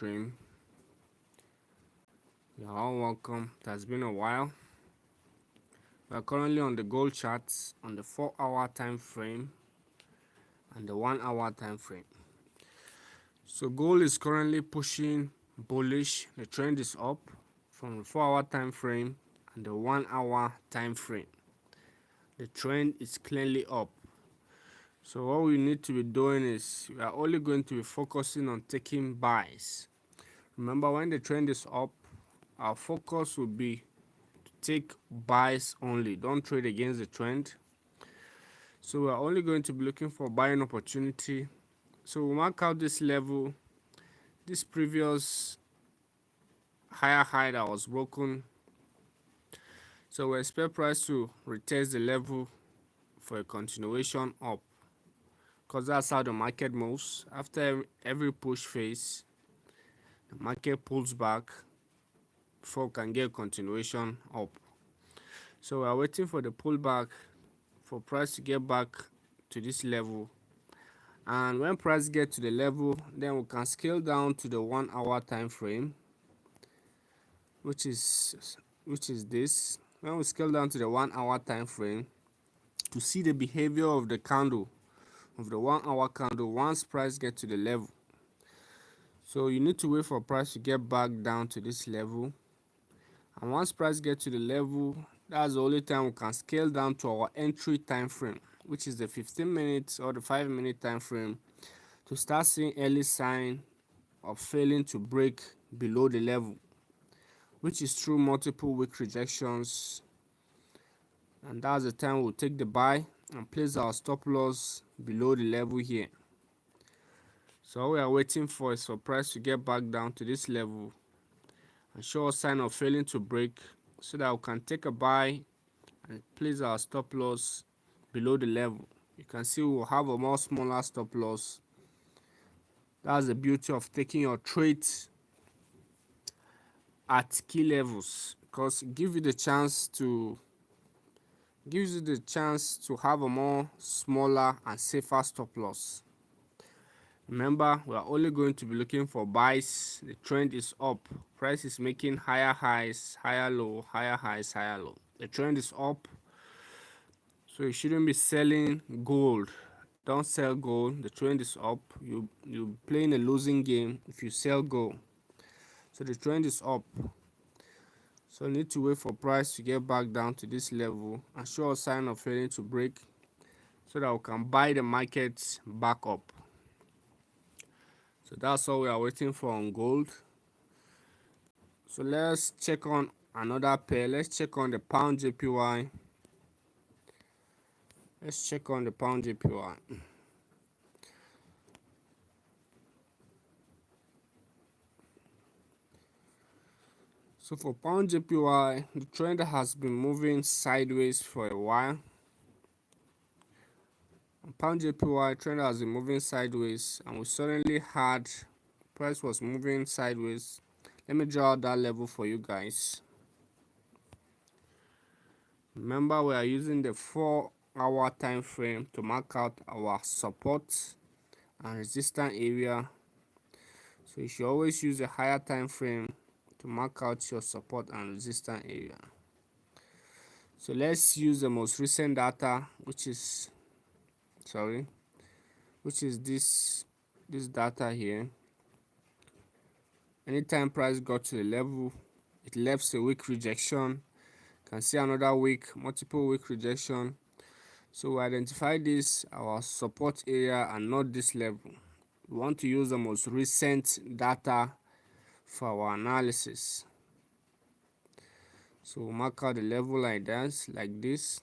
stream. You're all welcome. It has been a while. We are currently on the gold charts on the 4-hour time frame and the 1-hour time frame. So gold is currently pushing bullish. The trend is up from the 4-hour time frame and the 1-hour time frame. The trend is clearly up. So what we need to be doing is we are only going to be focusing on taking buys. Remember, when the trend is up, our focus will be to take buys only. Don't trade against the trend. So we're only going to be looking for buying opportunity. So we'll mark out this level, this previous higher high that was broken. So we expect price to retest the level for a continuation up, because that's how the market moves. After every push phase, the market pulls back before we can get a continuation up. So we are waiting for the pullback for price to get back to this level, and when price get to the level, then we can scale down to the 1-hour time frame, which is this. When we scale down to the 1-hour time frame to see the behavior of the candle, of the 1-hour candle, once price get to the level. So you need to wait for price to get back down to this level, and once price get to the level, that's the only time we can scale down to our entry time frame, which is the 15 minutes or the 5-minute time frame, to start seeing early sign of failing to break below the level, which is through multiple weak rejections. And that's the time we'll take the buy and place our stop loss below the level here. So all we are waiting for is for price to get back down to this level and show a sign of failing to break, so that we can take a buy and place our stop loss below the level. You can see we'll have a more smaller stop loss. That's the beauty of taking your trades at key levels, because it gives you the chance to have a more smaller and safer stop loss. Remember, we are only going to be looking for buys. The trend is up. Price is making higher highs, higher low, higher highs, higher low. The trend is up. So you shouldn't be selling gold. Don't sell gold. The trend is up. You're playing a losing game if you sell gold. So the trend is up. So you need to wait for price to get back down to this level and show a sign of failing to break, so that we can buy the market back up. So that's all we are waiting for on gold. So let's check on another pair. Let's check on the pound JPY. Let's check on the pound JPY. So for pound JPY, the trend has been moving sideways for a while. On pound JPY, trend has been moving sideways, and we suddenly had price was moving sideways. Let me draw out that level for you guys. Remember, we are using the 4-hour time frame to mark out our support and resistance area. So you should always use a higher time frame to mark out your support and resistance area. So let's use the most recent data, which is this data here. Anytime price got to the level, it left a weak rejection. You can see another weak, multiple weak rejection. So we identify this our support area and not this level. We want to use the most recent data for our analysis. So we'll mark out the level like that, like this.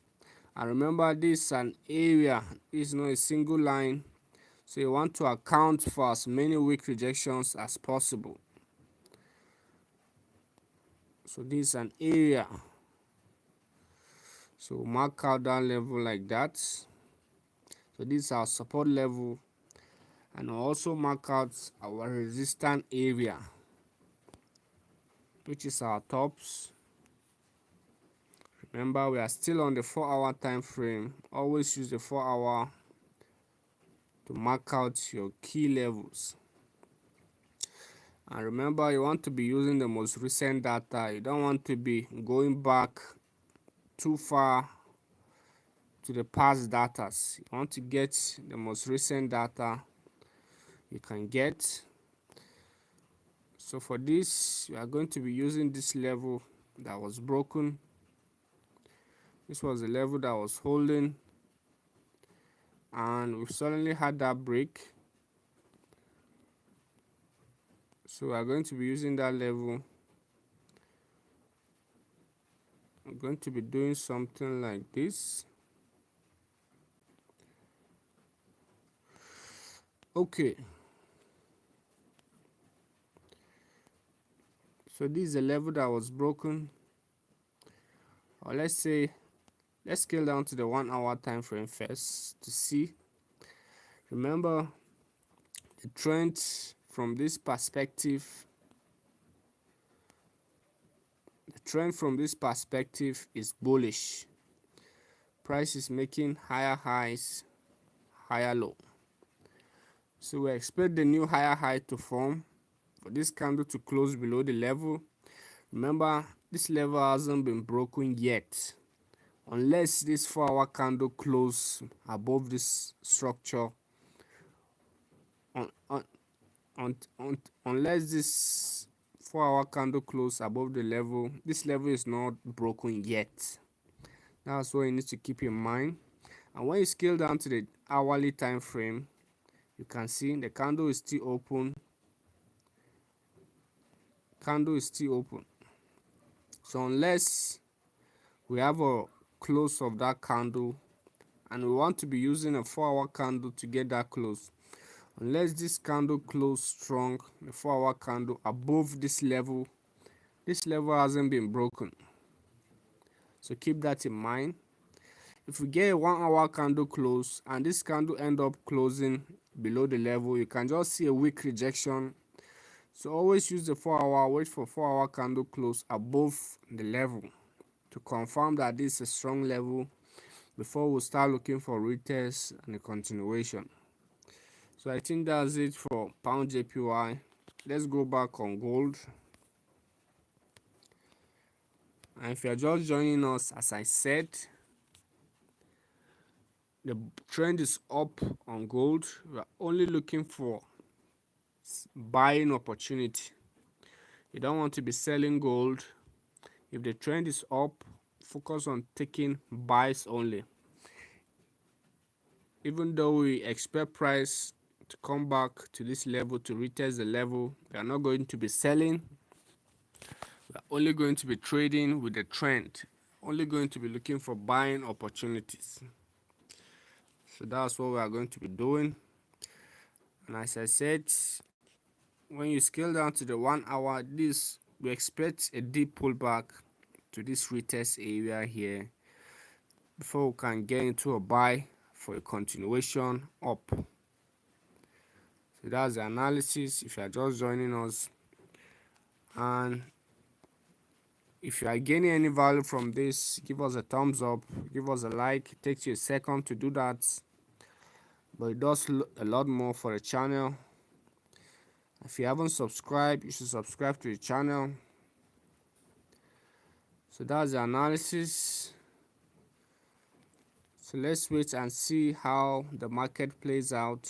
And remember, this is an area, it's not a single line. So you want to account for as many weak rejections as possible. So this is an area. So we'll mark out that level like that. So this is our support level. And we'll also mark out our resistance area, which is our tops. Remember, we are still on the 4-hour time frame. Always use the 4-hour to mark out your key levels. And remember, you want to be using the most recent data. You don't want to be going back too far to the past data. You want to get the most recent data you can get. So for this, we are going to be using this level that was broken. This was the level that was holding, and we suddenly had that break. So we are going to be using that level. I'm going to be doing something like this. Okay. So this is the level that was broken. Or let's say, let's scale down to the 1 hour time frame first to see. Remember, the trend from this perspective, is bullish. Price is making higher highs, higher low. So we expect the new higher high to form, for this candle to close below the level. Remember, this level hasn't been broken yet, unless this 4 hour candle close above this structure. Unless this 4 hour candle close above the level, this level is not broken yet. That's what you need to keep in mind. And when you scale down to the hourly time frame, you can see the candle is still open. So unless we have a close of that candle, and we want to be using a 4 hour candle to get that close, unless this candle close strong, the 4 hour candle above this level hasn't been broken. So keep that in mind. If we get a 1 hour candle close and this candle end up closing below the level, you can just see a weak rejection. So always use the 4 hour, wait for 4 hour candle close above the level to confirm that this is a strong level before we start looking for retest and a continuation. So I think that's it for pound JPY. Let's go back on gold. And if you're just joining us, as I said, the trend is up on gold. We are only looking for buying opportunity. You don't want to be selling gold. If the trend is up, focus on taking buys only. Even though we expect price to come back to this level to retest the level, we are not going to be selling. We are only going to be trading with the trend, only going to be looking for buying opportunities. So that's what we are going to be doing. And as I said, when you scale down to the 1 hour, we expect a deep pullback to this retest area here before we can get into a buy for a continuation up. So that's the analysis if you are just joining us. And if you are gaining any value from this, give us a thumbs up, give us a like. It takes you a second to do that, but it does a lot more for the channel. If you haven't subscribed, you should subscribe to the channel. So that's the analysis. So let's wait and see how the market plays out.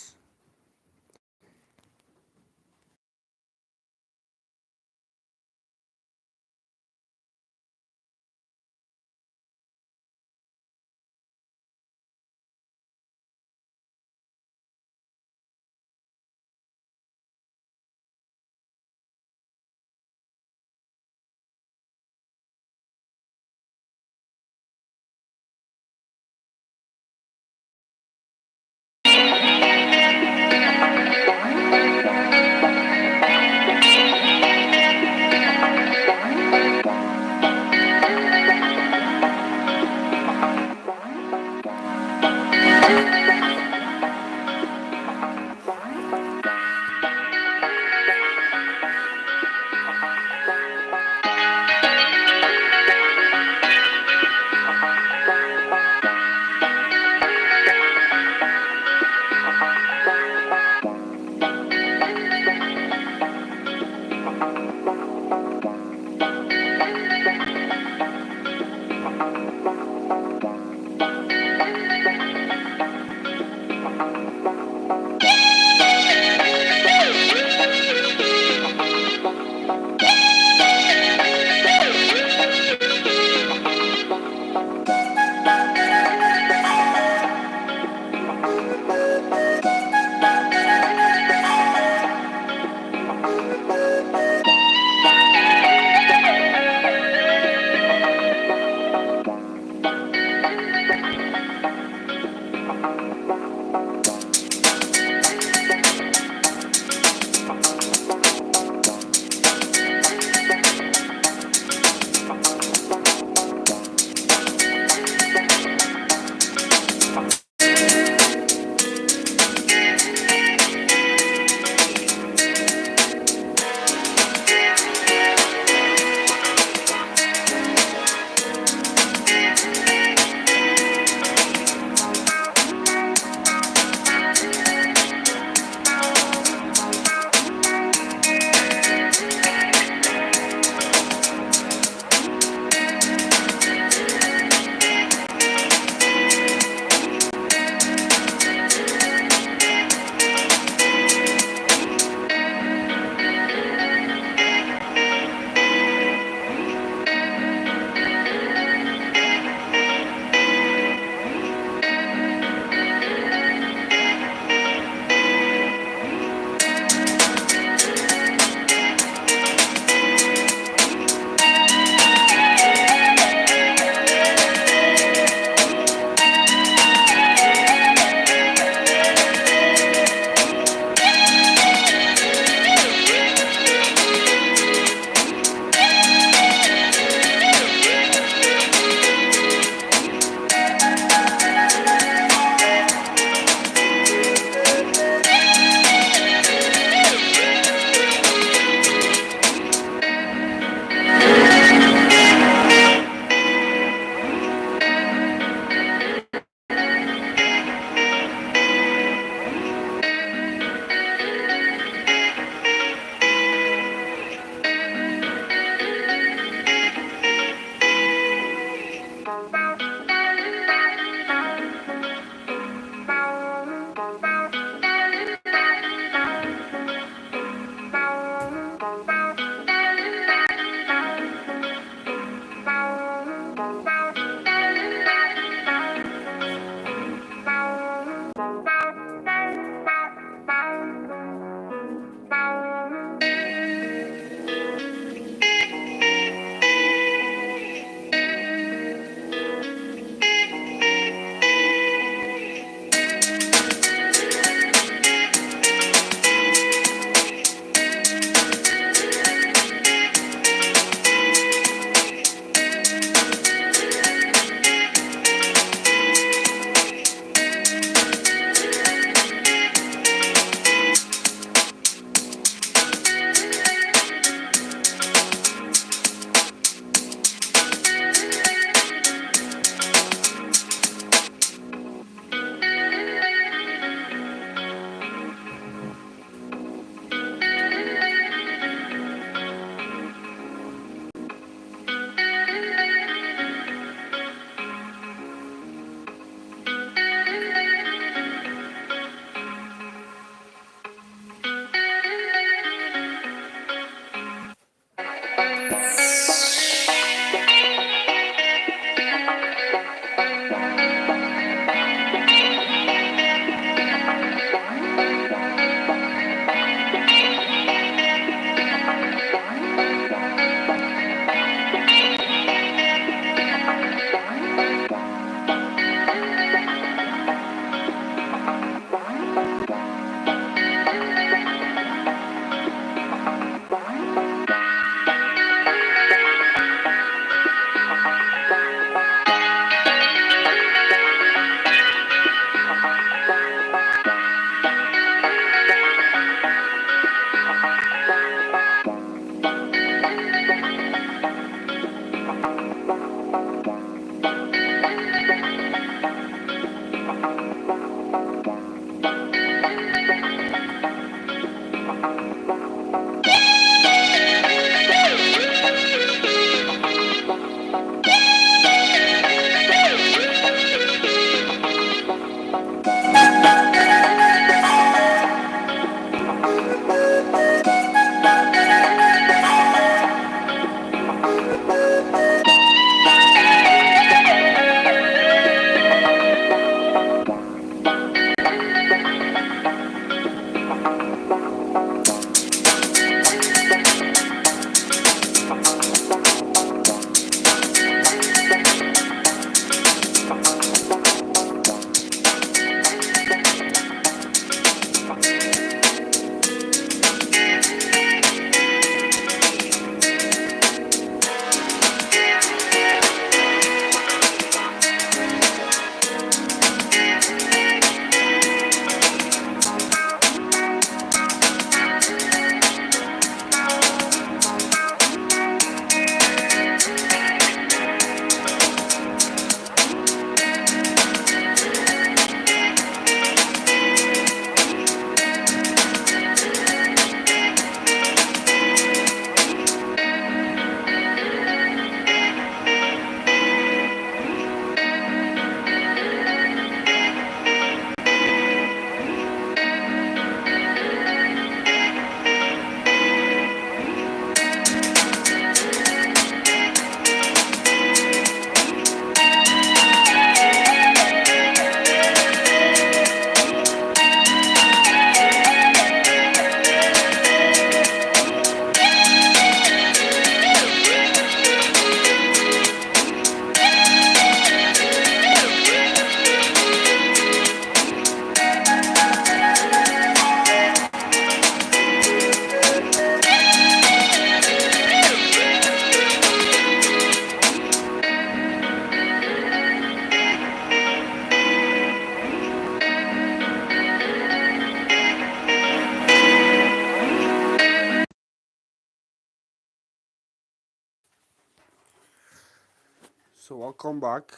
So welcome back.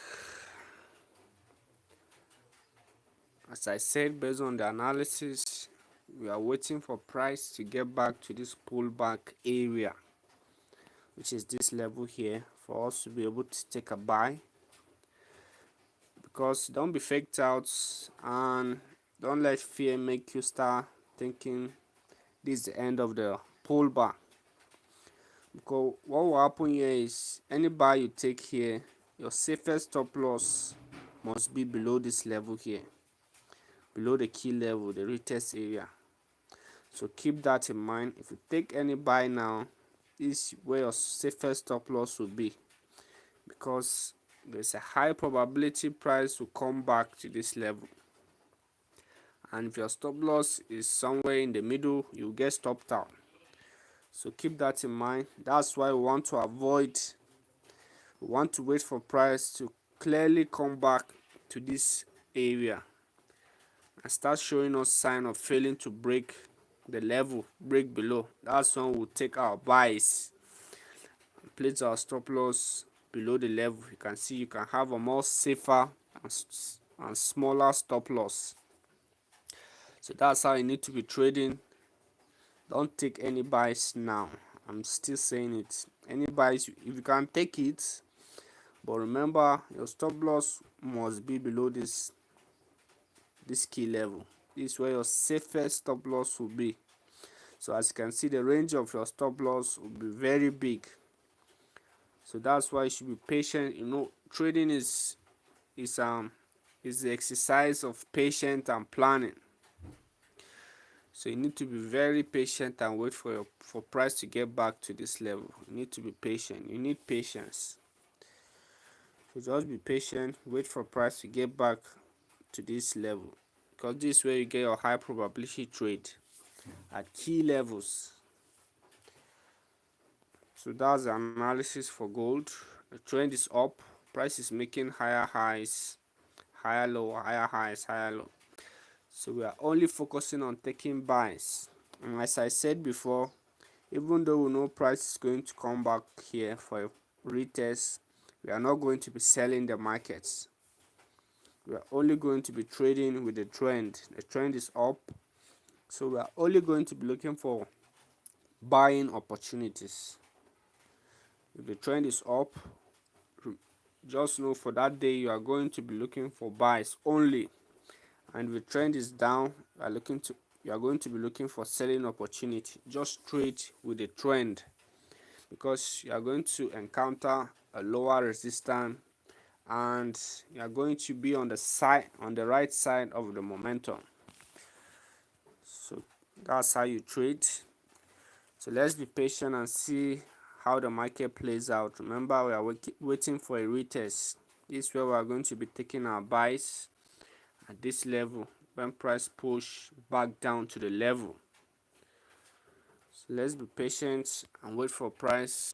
As I said, based on the analysis, we are waiting for price to get back to this pullback area, which is this level here, for us to be able to take a buy. Because don't be faked out and don't let fear make you start thinking this is the end of the pullback. Because what will happen here is any buy you take here, your safest stop loss must be below this level here, below the key level, the retest area. So keep that in mind. If you take any buy now, this is where your safest stop loss will be, because there's a high probability price will come back to this level, and if your stop loss is somewhere in the middle, you'll get stopped out. So keep that in mind. That's why we want to wait for price to clearly come back to this area and start showing us sign of failing to break the level, break below. That's when we'll take our buys and place our stop loss below the level. You can see you can have a more safer and smaller stop loss. So that's how you need to be trading. Don't take any buys now. I'm still saying it. Any buys, if you can take it, but remember your stop loss must be below this key level. This is where your safest stop loss will be. So as you can see, the range of your stop loss will be very big. So that's why you should be patient. You know, trading is the exercise of patience and planning. So you need to be very patient and wait for price to get back to this level. You need to be patient. You need patience. So just be patient, wait for price to get back to this level, because this is where you get your high probability trade at key levels. So that's the analysis for gold. The trend is up, price is making higher highs, higher low, higher highs, higher low. So we are only focusing on taking buys. And as I said before, even though we know price is going to come back here for a retest, we are not going to be selling the markets. We are only going to be trading with the trend. The trend is up, so we are only going to be looking for buying opportunities. If the trend is up, just know for that day you are going to be looking for buys only, and if the trend is down, you are going to be looking for selling opportunity. Just trade with the trend, because you are going to encounter a lower resistance and you are going to be on the right side of the momentum. So that's how you trade. So let's be patient and see how the market plays out. Remember, we are waiting for a retest. This is where we are going to be taking our buys at this level when price push back down to the level. So let's be patient and wait for price.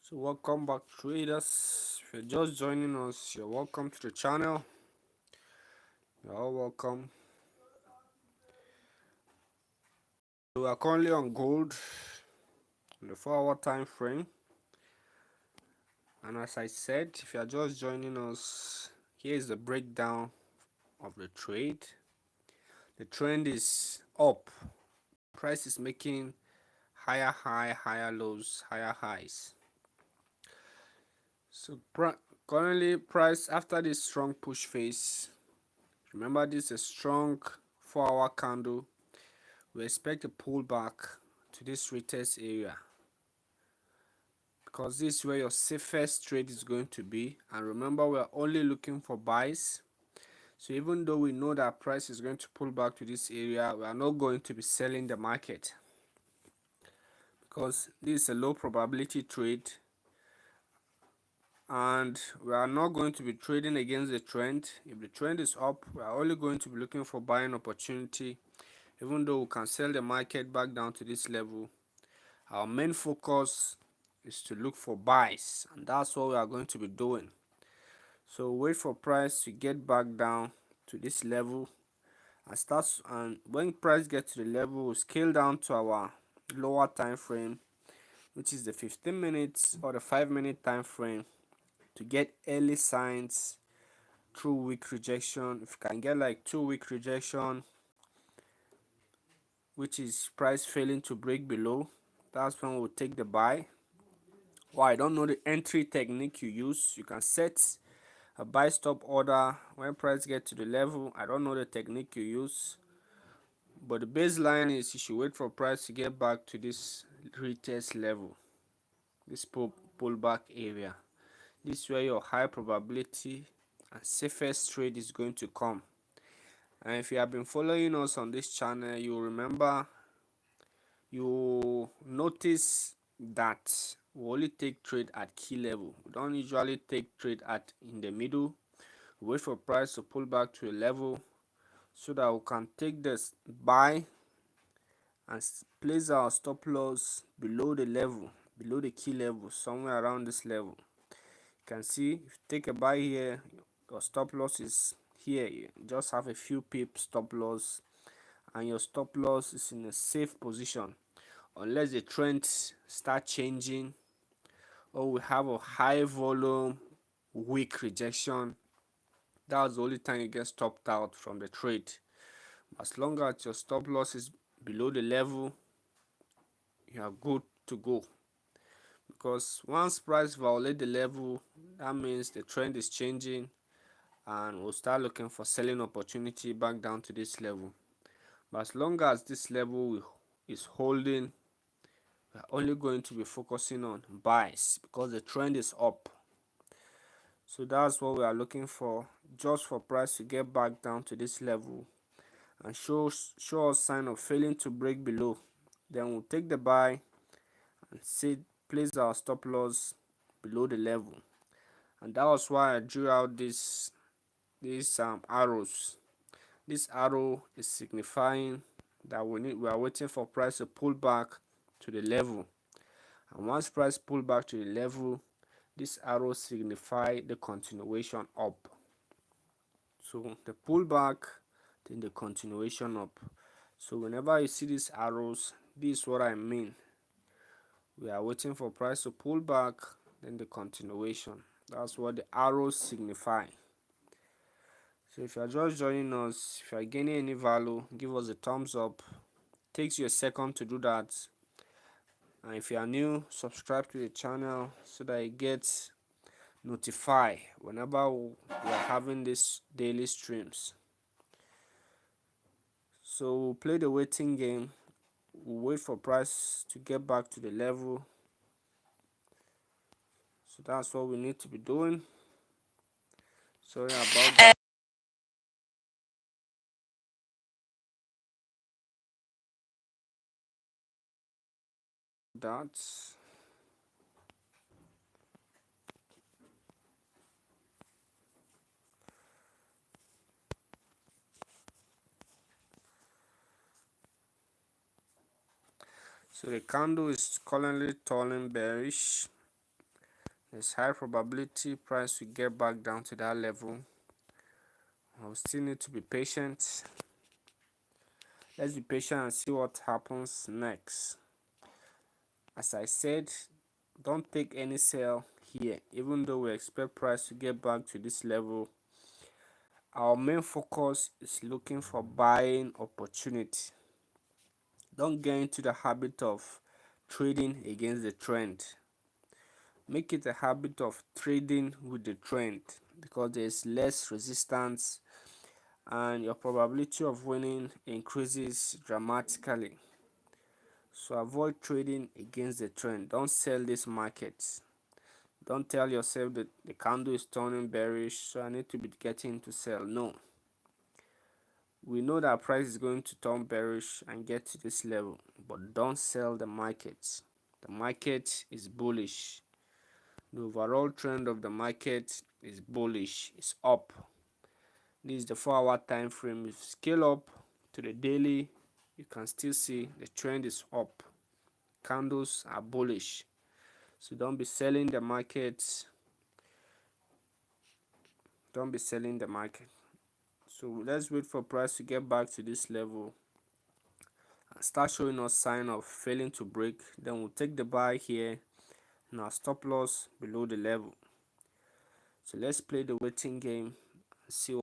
So welcome back, traders. If you're just joining us, you're welcome to the channel. You're all welcome. We are currently on gold on the 4-hour time frame, and as I said, if you are just joining us, here is the breakdown of the trade. The trend is up. Price is making higher high, higher lows, higher highs. So currently price after this strong push phase, remember this is a strong 4-hour candle. We expect a pullback to this retest area because this is where your safest trade is going to be. And remember, we are only looking for buys. So even though we know that price is going to pull back to this area, we are not going to be selling the market because this is a low probability trade, and we are not going to be trading against the trend. If the trend is up, we are only going to be looking for buying opportunity. Even though we can sell the market back down to this level, our main focus is to look for buys, and that's what we are going to be doing. So wait for price to get back down to this level and when price gets to the level, we'll scale down to our lower time frame, which is the 15 minutes or the 5-minute time frame, to get early signs through weak rejection. If you can get like 2-week rejection, which is price failing to break below, that's when we'll take the buy. Well, I don't know the entry technique you use. You can set a buy stop order when price get to the level. I don't know the technique you use, but the baseline is you should wait for price to get back to this retest level, this pullback area. This is where your high probability and safest trade is going to come. And if you have been following us on this channel, you remember, you notice that we only take trade at key level. We don't usually take trade at in the middle. We wait for price to pull back to a level so that we can take this buy and place our stop loss below the level, below the key level, somewhere around this level. You can see if you take a buy here, your stop loss is here. You just have a few pip stop loss, and your stop loss is in a safe position unless the trend start changing or we have a high volume weak rejection. That's the only time you get stopped out from the trade. As long as your stop loss is below the level, you are good to go, because once price violate the level, that means the trend is changing and we'll start looking for selling opportunity back down to this level. But as long as this level is holding, we're only going to be focusing on buys because the trend is up. So that's what we are looking for, just for price to get back down to this level and show us sign of failing to break below. Then we'll take the buy and place our stop loss below the level. And that was why I drew out these arrows. This arrow is signifying that we are waiting for price to pull back to the level, and once price pull back to the level, this arrow signify the continuation up. So the pullback, then the continuation up. So whenever you see these arrows, this is what I mean. We are waiting for price to pull back, then the continuation. That's what the arrows signify. So if you are just joining us, if you are gaining any value, give us a thumbs up. It takes you a second to do that. And if you are new, subscribe to the channel so that you get notified whenever we are having these daily streams. So we'll play the waiting game. We'll wait for price to get back to the level. So that's what we need to be doing. Sorry about that. So the candle is currently turning bearish, There's high probability price will get back down to that level. I'll still need to be patient. Let's be patient and see what happens next. As I said, don't take any sell here, even though we expect price to get back to this level. Our main focus is looking for buying opportunity. Don't get into the habit of trading against the trend. Make it a habit of trading with the trend, because there's less resistance and your probability of winning increases dramatically. So avoid trading against the trend. Don't sell this market. Don't tell yourself that the candle is turning bearish, so I need to be getting to sell. No. We know that price is going to turn bearish and get to this level, but don't sell the market. The market is bullish. The overall trend of the market is bullish. It's up. This is the 4-hour time frame. If you scale up to the daily, you can still see the trend is up. Candles are bullish. So don't be selling the market. Don't be selling the market. So let's wait for price to get back to this level and start showing us sign of failing to break. Then we'll take the buy here and our stop loss below the level. So let's play the waiting game and see.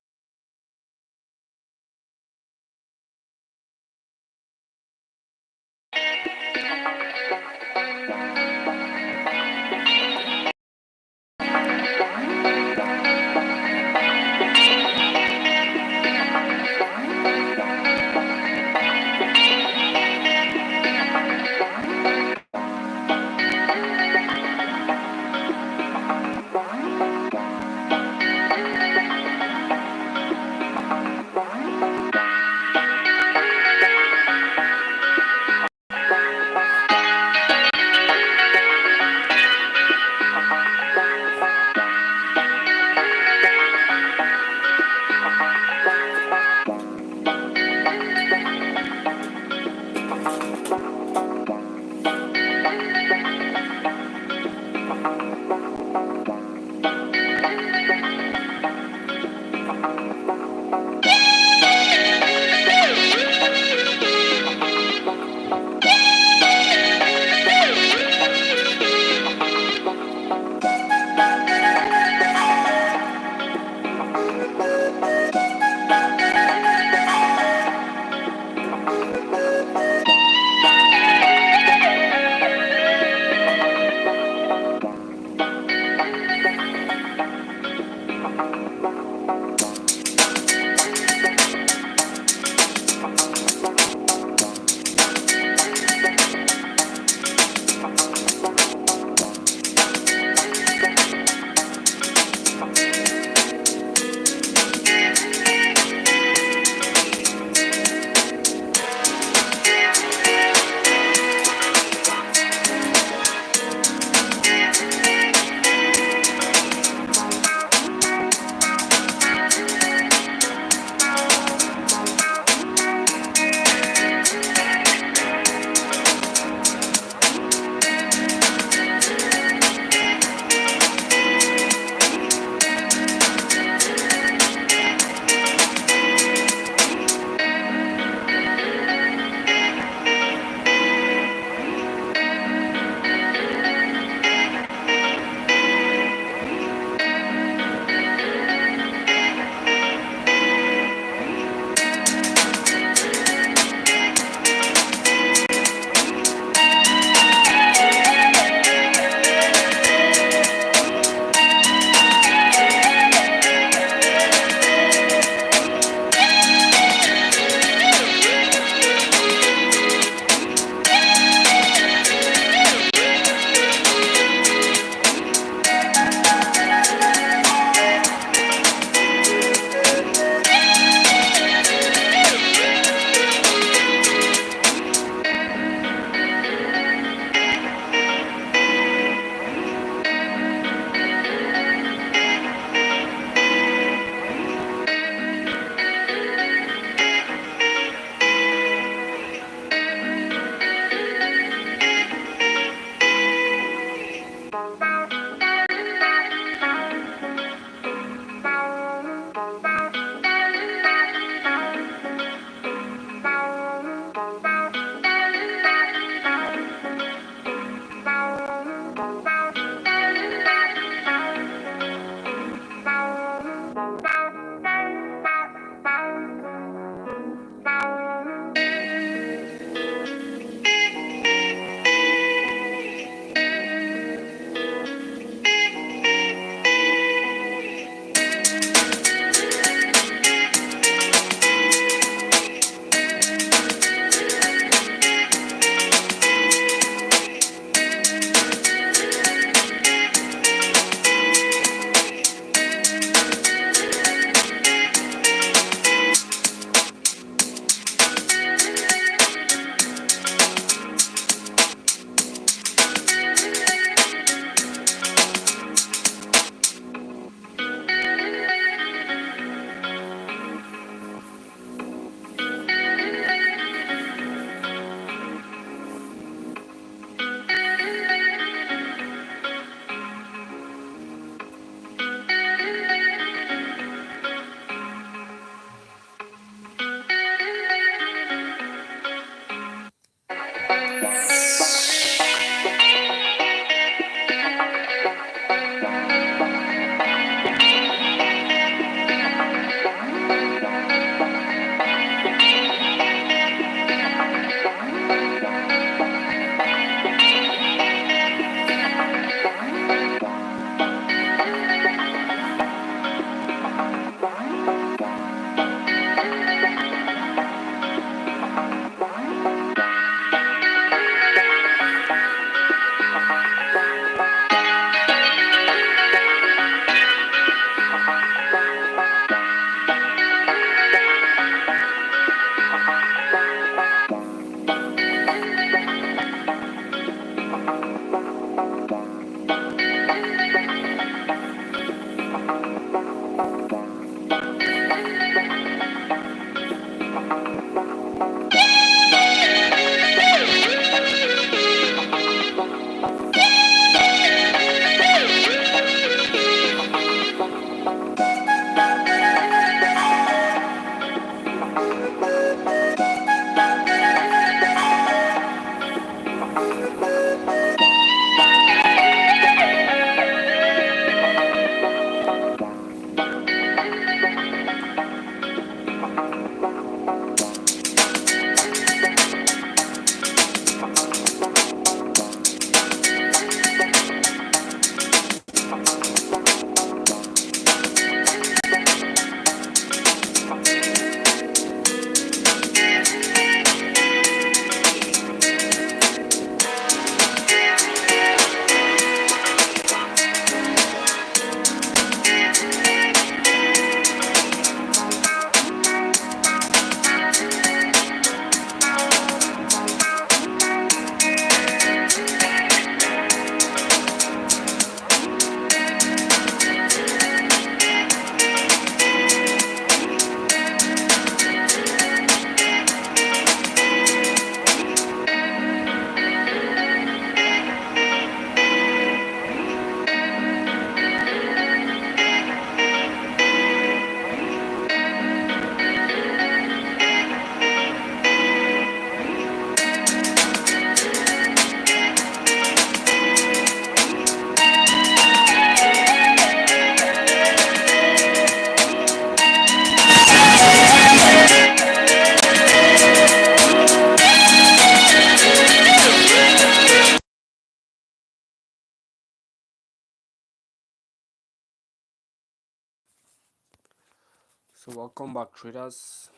So welcome back, traders.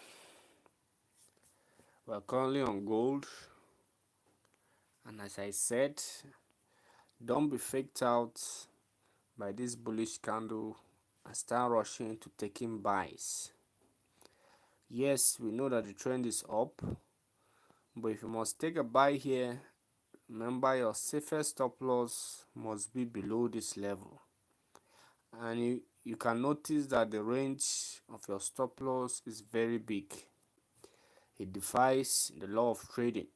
We're currently on gold, and as I said, don't be faked out by this bullish candle and start rushing to taking buys. Yes, we know that the trend is up, but if you must take a buy here, remember your safest stop loss must be below this level. And you can notice that the range of your stop loss is very big. It defies the law of trading.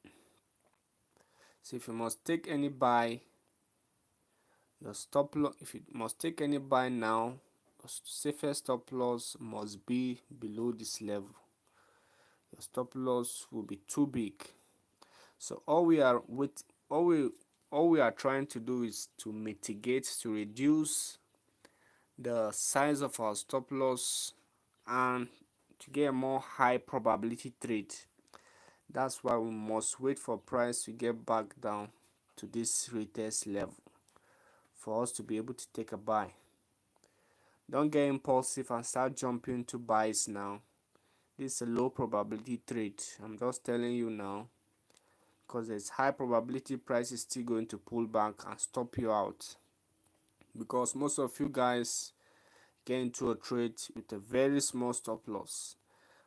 So if you must take any buy, your stop loss, if you must take any buy now, your safest stop loss must be below this level. Your stop loss will be too big. So all we are trying to do is to mitigate, to reduce the size of our stop loss and to get a more high probability trade. That's why we must wait for price to get back down to this retest level for us to be able to take a buy. Don't get impulsive and start jumping to buys now. This is a low probability trade. I'm just telling you now, because there's high probability price is still going to pull back and stop you out, because most of you guys get into a trade with a very small stop loss,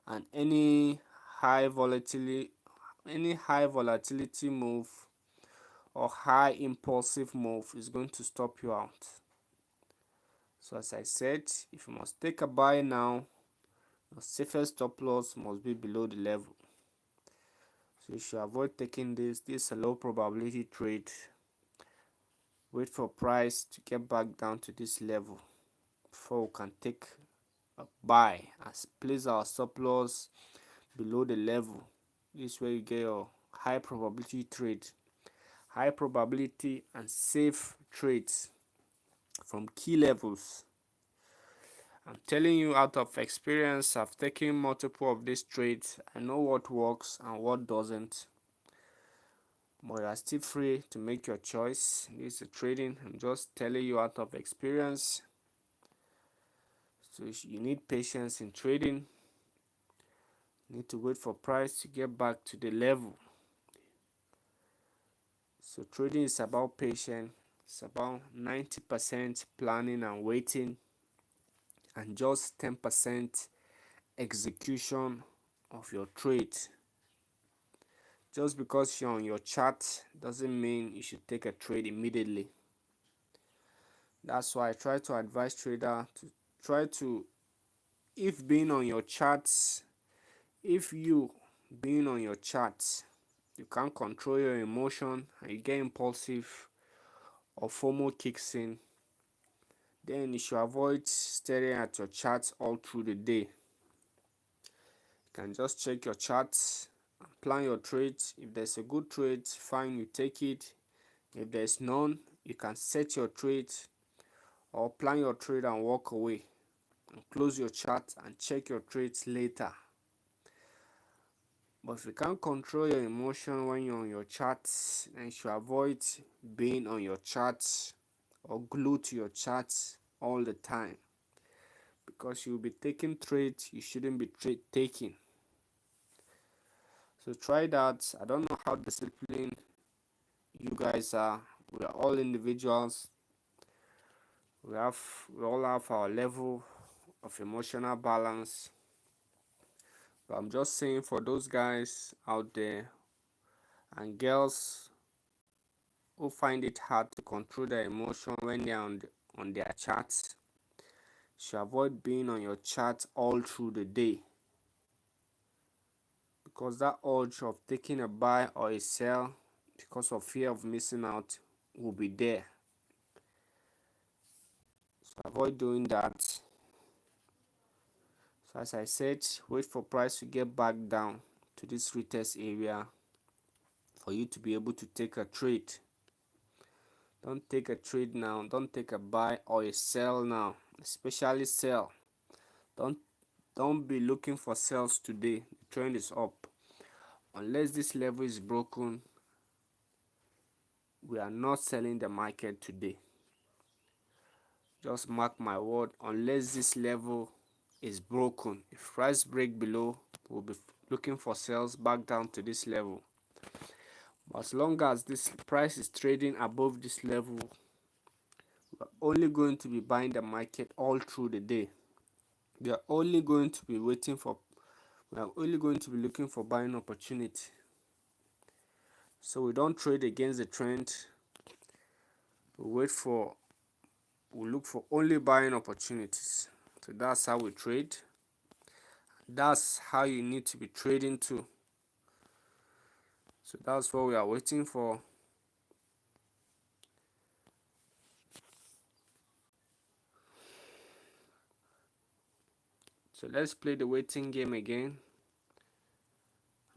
and any high volatility move or high impulsive move is going to stop you out. So as I said, if you must take a buy now, your safest stop loss must be below the level. So you should avoid taking this. This is a low probability trade. Wait for price to get back down to this level before we can take a buy and place our stop loss below the level. This is where you get your high probability trade. High probability and safe trades from key levels. I'm telling you out of experience, I've taken multiple of these trades. I know what works and what doesn't. But you are still free to make your choice. This is trading. I'm just telling you out of experience. So you need patience in trading. You need to wait for price to get back to the level. So trading is about patience. It's about 90% planning and waiting, and just 10% execution of your trade. Just because you're on your chart doesn't mean you should take a trade immediately. That's why I try to advise trader to try to, if being on your charts, if you being on your charts, you can't control your emotion and you get impulsive or FOMO kicks in, then you should avoid staring at your charts all through the day. You can just check your charts and plan your trades. If there's a good trade, fine, you take it. If there's none, you can set your trade or plan your trade and walk away and close your chart and check your trades later. But if you can't control your emotion when you're on your charts, then you should avoid being on your charts or glued to your charts all the time, because you'll be taking trades you shouldn't be taking. So try that. I don't know how disciplined you guys are. We are all individuals. We all have our level of emotional balance. But I'm just saying, for those guys out there and girls who find it hard to control their emotion when they're on their charts, should avoid being on your chart all through the day, because that urge of taking a buy or a sell because of fear of missing out will be there. So avoid doing that. So as I said, wait for price to get back down to this retest area for you to be able to take a trade. Don't take a trade now. Don't take a buy or a sell now, especially sell. Don't be looking for sells today. The trend is up. Unless this level is broken, we are not selling the market today. Just mark my word, unless this level is broken. If price break below, we'll be looking for sales back down to this level. But as long as this price is trading above this level, we're only going to be buying the market all through the day. We are only going to be looking for buying opportunity. So we don't trade against the trend. We look for only buying opportunities. So that's how we trade. That's how you need to be trading too. So that's what we are waiting for. So let's play the waiting game again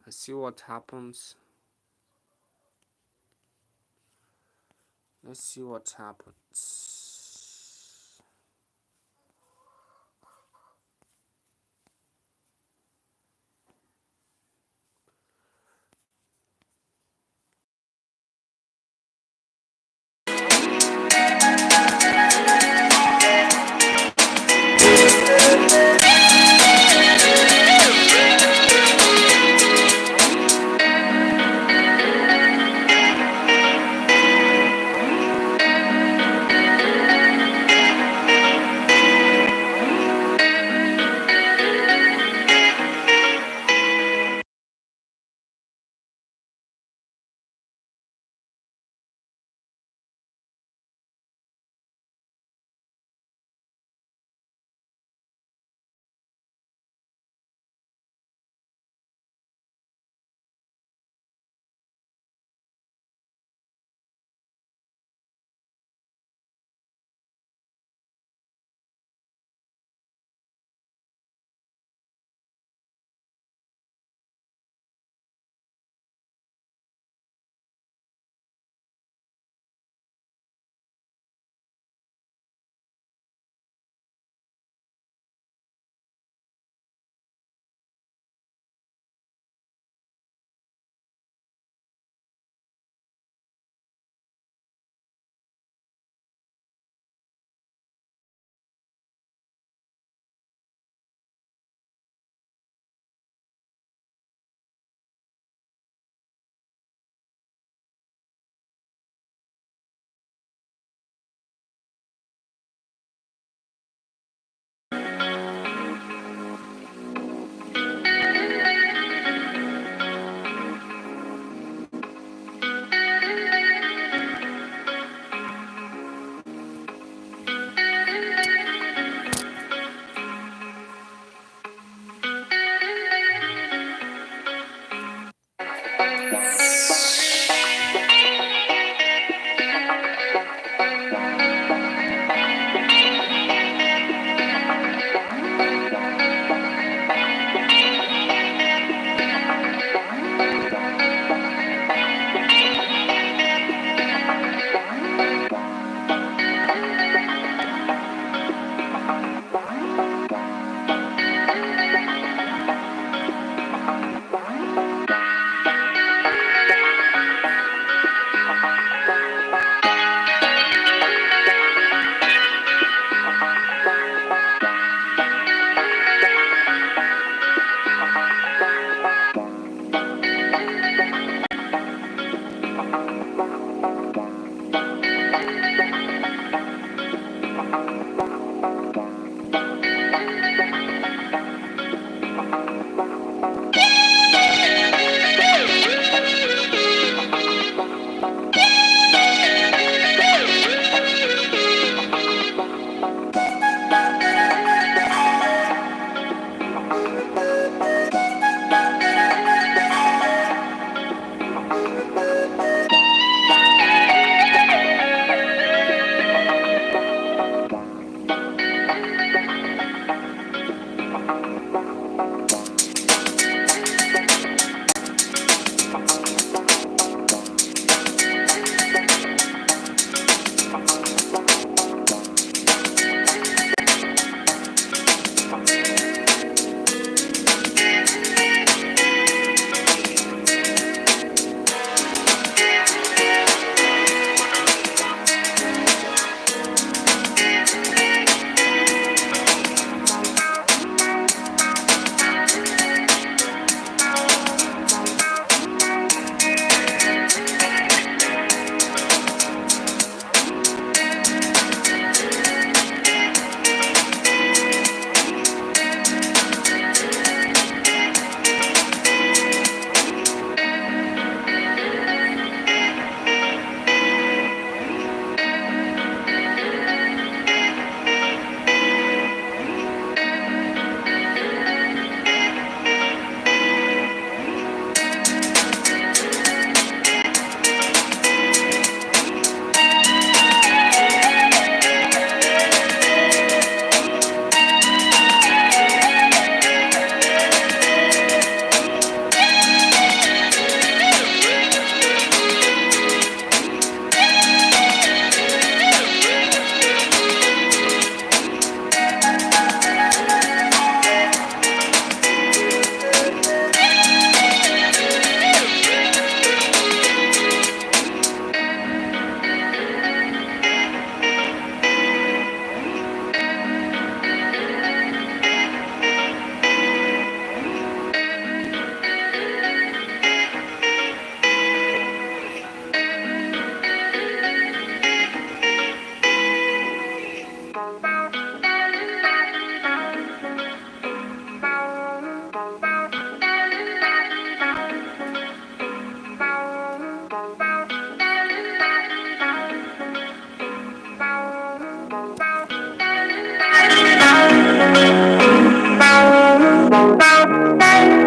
and see what happens. Let's see what happens.